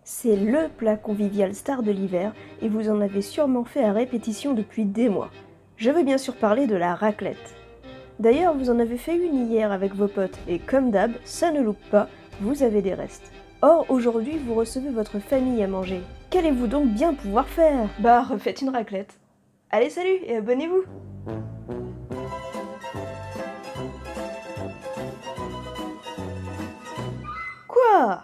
C'est le plat convivial star de l'hiver et vous en avez sûrement fait à répétition depuis des mois. Je veux bien sûr parler de la raclette. D'ailleurs, vous en avez fait une hier avec vos potes et comme d'hab, ça ne loupe pas, vous avez des restes. Or, aujourd'hui, vous recevez votre famille à manger. Qu'allez-vous donc bien pouvoir faire? Bah, refaites une raclette. Allez, salut et abonnez-vous! Quoi?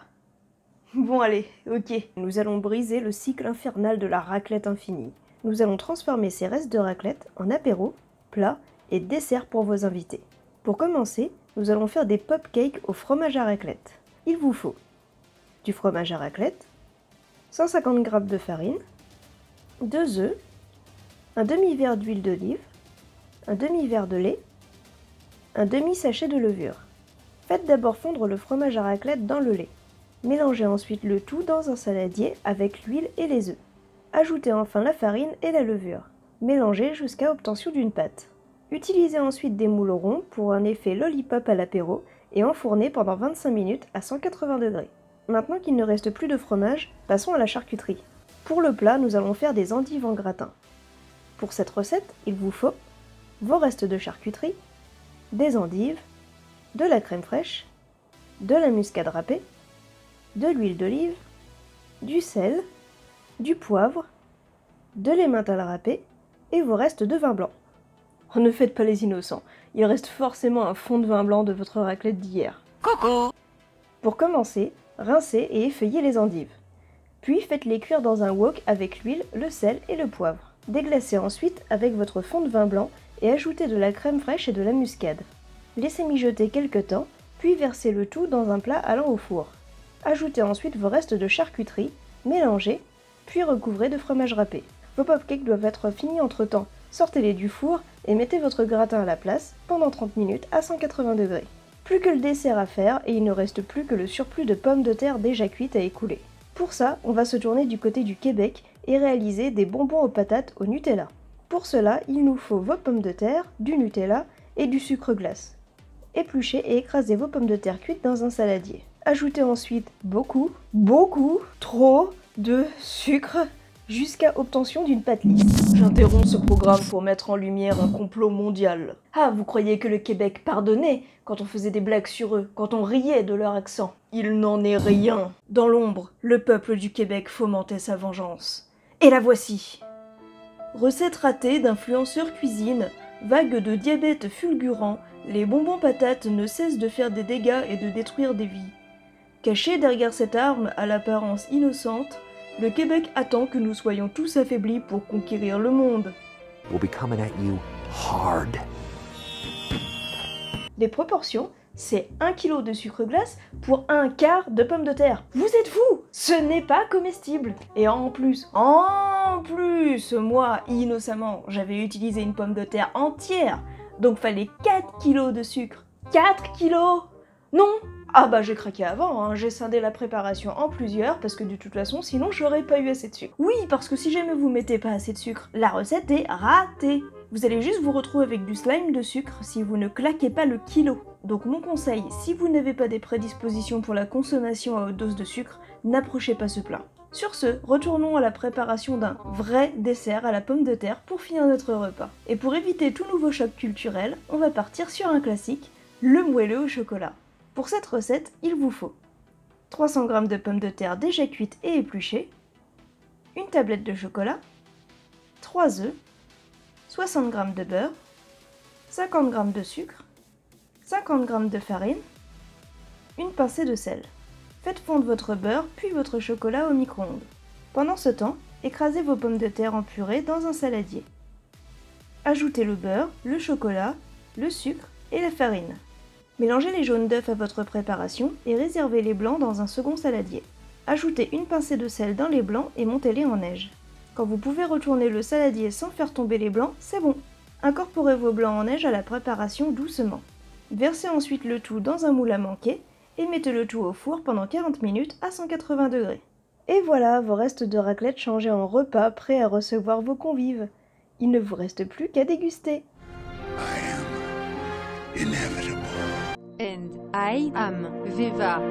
Bon allez, ok. Nous allons briser le cycle infernal de la raclette infinie. Nous allons transformer ces restes de raclette en apéro, plat et dessert pour vos invités. Pour commencer, nous allons faire des pop-cakes au fromage à raclette. Il vous faut du fromage à raclette, 150 g de farine, 2 œufs, un demi-verre d'huile d'olive, un demi-verre de lait, un demi-sachet de levure. Faites d'abord fondre le fromage à raclette dans le lait. Mélangez ensuite le tout dans un saladier avec l'huile et les œufs. Ajoutez enfin la farine et la levure. Mélangez jusqu'à obtention d'une pâte. Utilisez ensuite des moules ronds pour un effet lollipop à l'apéro et enfournez pendant 25 minutes à 180 degrés. Maintenant qu'il ne reste plus de fromage, passons à la charcuterie. Pour le plat, nous allons faire des endives en gratin. Pour cette recette, il vous faut vos restes de charcuterie, des endives, de la crème fraîche, de la muscade râpée, de l'huile d'olive, du sel, du poivre, de l'emmental râpé et vos restes de vin blanc. Oh, ne faites pas les innocents, il reste forcément un fond de vin blanc de votre raclette d'hier. Coucou! Pour commencer, rincez et effeuillez les endives. Puis faites-les cuire dans un wok avec l'huile, le sel et le poivre. Déglacez ensuite avec votre fond de vin blanc et ajoutez de la crème fraîche et de la muscade. Laissez mijoter quelques temps, puis versez le tout dans un plat allant au four. Ajoutez ensuite vos restes de charcuterie, mélangez, puis recouvrez de fromage râpé. Vos popcakes doivent être finis entre temps. Sortez-les du four et mettez votre gratin à la place pendant 30 minutes à 180 degrés. Plus que le dessert à faire et il ne reste plus que le surplus de pommes de terre déjà cuites à écouler. Pour ça, on va se tourner du côté du Québec et réaliser des bonbons aux patates au Nutella. Pour cela, il nous faut vos pommes de terre, du Nutella et du sucre glace. Épluchez et écrasez vos pommes de terre cuites dans un saladier. Ajoutez ensuite beaucoup, trop de sucre jusqu'à obtention d'une pâte lisse. J'interromps ce programme pour mettre en lumière un complot mondial. Ah, vous croyez que le Québec pardonnait quand on faisait des blagues sur eux, quand on riait de leur accent? Il n'en est rien. Dans l'ombre, le peuple du Québec fomentait sa vengeance. Et la voici. Recette ratée d'influenceurs cuisine, vague de diabète fulgurant, les bonbons patates ne cessent de faire des dégâts et de détruire des vies. Caché derrière cette arme à l'apparence innocente, le Québec attend que nous soyons tous affaiblis pour conquérir le monde. We'll be coming at you hard. Les proportions, c'est 1 kg de sucre glace pour 1/4 de pommes de terre. Vous êtes fous! Ce n'est pas comestible. Et en plus, moi, innocemment, j'avais utilisé une pomme de terre entière. Donc fallait 4 kg de sucre. 4 kilos? Non! Ah bah j'ai craqué avant, hein. J'ai scindé la préparation en plusieurs parce que de toute façon sinon j'aurais pas eu assez de sucre. Oui, parce que si jamais vous mettez pas assez de sucre, la recette est ratée. Vous allez juste vous retrouver avec du slime de sucre si vous ne claquez pas le kilo. Donc mon conseil, si vous n'avez pas des prédispositions pour la consommation à haute dose de sucre, n'approchez pas ce plat. Sur ce, retournons à la préparation d'un vrai dessert à la pomme de terre pour finir notre repas. Et pour éviter tout nouveau choc culturel, on va partir sur un classique, le moelleux au chocolat. Pour cette recette, il vous faut 300 g de pommes de terre déjà cuites et épluchées, une tablette de chocolat, 3 œufs, 60 g de beurre, 50 g de sucre, 50 g de farine, une pincée de sel. Faites fondre votre beurre puis votre chocolat au micro-ondes. Pendant ce temps, écrasez vos pommes de terre en purée dans un saladier. Ajoutez le beurre, le chocolat, le sucre et la farine. Mélangez les jaunes d'œufs à votre préparation et réservez les blancs dans un second saladier. Ajoutez une pincée de sel dans les blancs et montez-les en neige. Quand vous pouvez retourner le saladier sans faire tomber les blancs, c'est bon. Incorporez vos blancs en neige à la préparation doucement. Versez ensuite le tout dans un moule à manquer et mettez le tout au four pendant 40 minutes à 180 degrés. Et voilà, vos restes de raclette changés en repas prêts à recevoir vos convives. Il ne vous reste plus qu'à déguster. I am inevitable. And I am Viva.